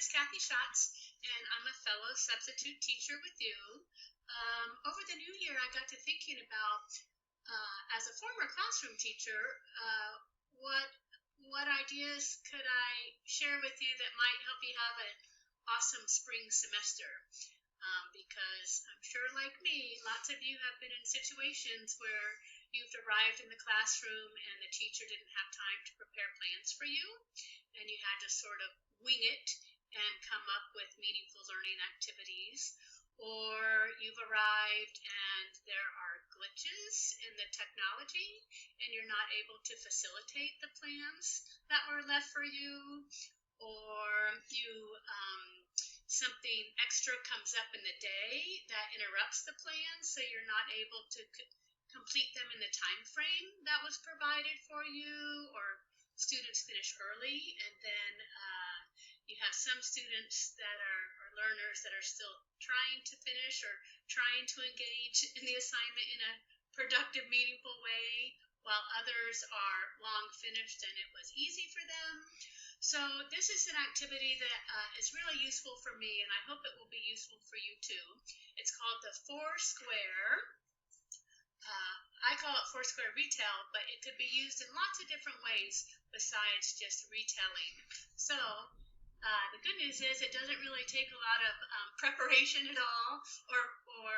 is Kathy Schatz, and I'm a fellow substitute teacher with you. Over the new year, I got to thinking about, as a former classroom teacher, what ideas could I share with you that might help you have an awesome spring semester? Because I'm sure, like me, lots of you have been in situations where you've arrived in the classroom and the teacher didn't have time to prepare plans for you, and you had to sort of wing it and come up with meaningful learning activities. Or you've arrived and there are glitches in the technology and you're not able to facilitate the plans that were left for you. Or something extra comes up in the day that interrupts the plan, so you're not able to complete them in the time frame that was provided for you, or students finish early, and then you have some students that are learners that are still trying to finish or trying to engage in the assignment in a productive, meaningful way, while others are long finished and it was easy for them. So this is an activity that is really useful for me, and I hope it will be useful for you too. It's called the Foursquare. I call it Foursquare Retell, but it could be used in lots of different ways besides just retelling. So the good news is it doesn't really take a lot of preparation at all or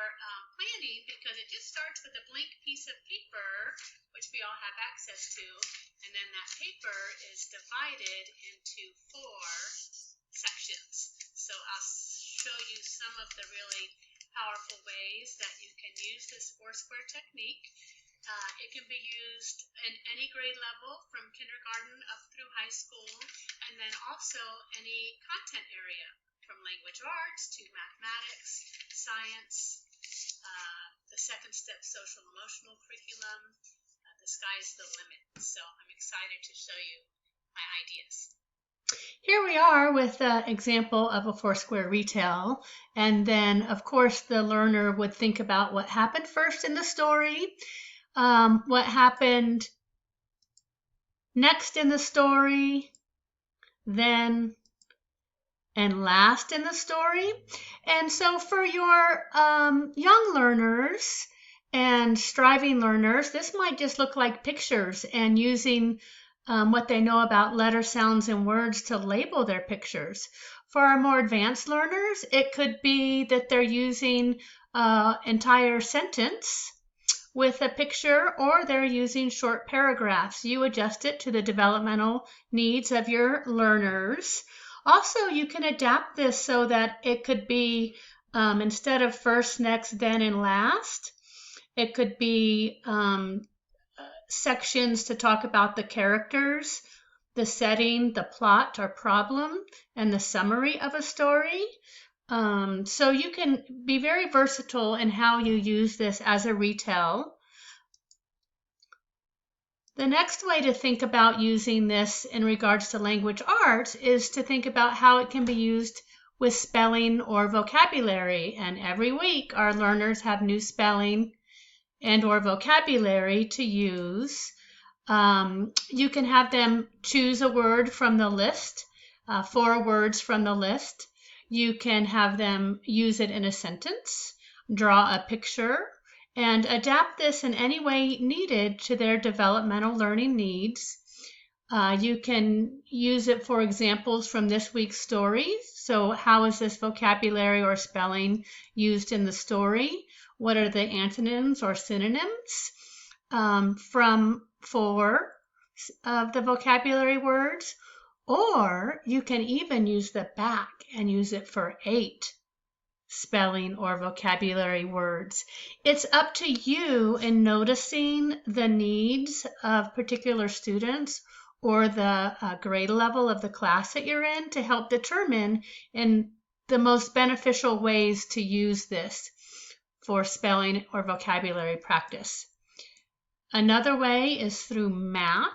planning, because it just starts with a blank piece of paper, which we all have access to, and then that paper is divided into 4 sections. So I'll show you some of the really powerful ways that you can use this Foursquare technique. It can be used in any grade level from kindergarten up through high school, and then also any content area from language arts to mathematics, science, the second step social emotional curriculum. The sky's the limit. So I'm excited to show you my ideas. Here we are with an example of a Foursquare Retell, and then of course the learner would think about what happened first in the story, what happened next in the story, then and last in the story. And so for your young learners and striving learners, this might just look like pictures and using what they know about letter sounds and words to label their pictures. For our more advanced learners, it could be that they're using an entire sentence with a picture, or they're using short paragraphs. You adjust it to the developmental needs of your learners. Also, you can adapt this so that it could be, instead of first, next, then, and last, it could be sections to talk about the characters, the setting, the plot or problem, and the summary of a story. So you can be very versatile in how you use this as a retell. The next way to think about using this in regards to language arts is to think about how it can be used with spelling or vocabulary. And every week our learners have new spelling and or vocabulary to use. You can have them choose a word from the list, 4 words from the list. You can have them use it in a sentence, draw a picture, and adapt this in any way needed to their developmental learning needs. You can use it for examples from this week's story. So how is this vocabulary or spelling used in the story? What are the antonyms or synonyms from 4 of the vocabulary words? Or you can even use the back and use it for 8 spelling or vocabulary words. It's up to you in noticing the needs of particular students or the grade level of the class that you're in to help determine in the most beneficial ways to use this for spelling or vocabulary practice. Another way is through math.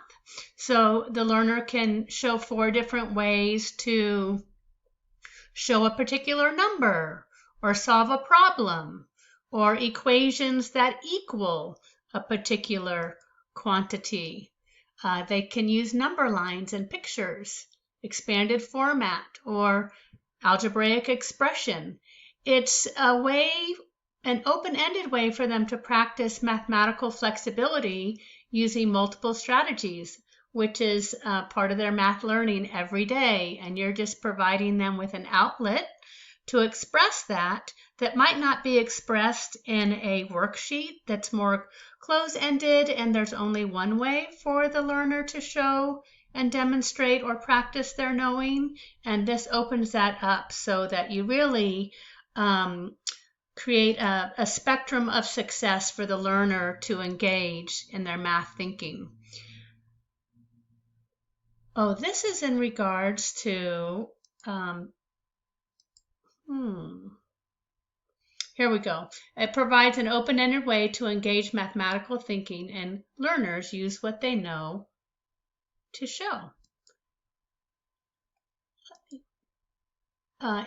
So the learner can show 4 different ways to show a particular number, or solve a problem, or equations that equal a particular quantity. They can use number lines and pictures, expanded format, or algebraic expression. It's a way, an open-ended way for them to practice mathematical flexibility using multiple strategies, which is part of their math learning every day. And you're just providing them with an outlet to express that might not be expressed in a worksheet that's more close-ended, and there's only one way for the learner to show and demonstrate or practice their knowing. And this opens that up so that you really create a spectrum of success for the learner to engage in their math thinking. Oh, this is in regards to, here we go. It provides an open-ended way to engage mathematical thinking, and learners use what they know to show.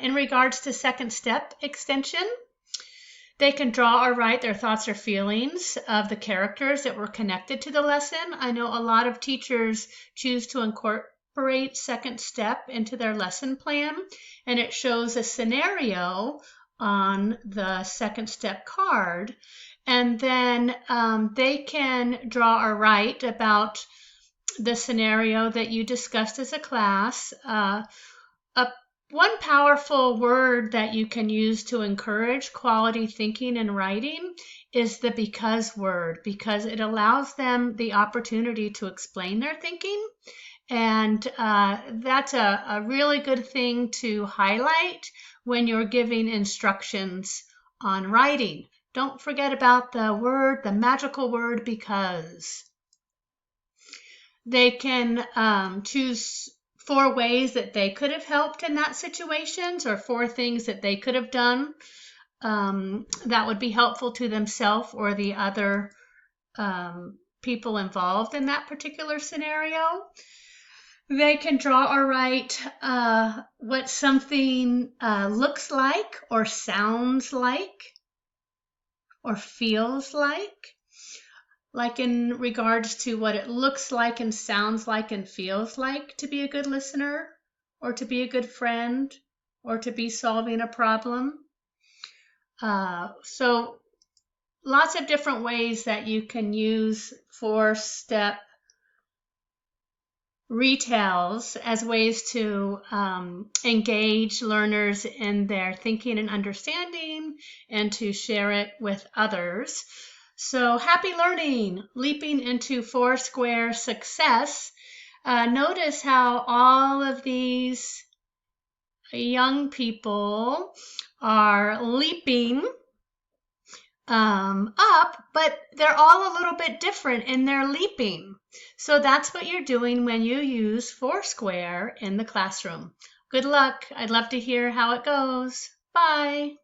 In regards to second step extension, they can draw or write their thoughts or feelings of the characters that were connected to the lesson. I know a lot of teachers choose to incorporate second step into their lesson plan, and it shows a scenario on the second step card, and then they can draw or write about the scenario that you discussed as a class. One powerful word that you can use to encourage quality thinking and writing is the because word, because it allows them the opportunity to explain their thinking. And that's a really good thing to highlight when you're giving instructions on writing. Don't forget about the word, the magical word, because. They can choose 4 ways that they could have helped in that situation, or 4 things that they could have done that would be helpful to themselves or the other people involved in that particular scenario. They can draw or write what something looks like or sounds like or feels like in regards to what it looks like and sounds like and feels like to be a good listener, or to be a good friend, or to be solving a problem. So lots of different ways that you can use 4-step retells as ways to engage learners in their thinking and understanding, and to share it with others. So happy learning, leaping into Foursquare success. Notice how all of these young people are leaping up, but they're all a little bit different in their leaping. So that's what you're doing when you use Foursquare in the classroom. Good luck. I'd love to hear how it goes. Bye.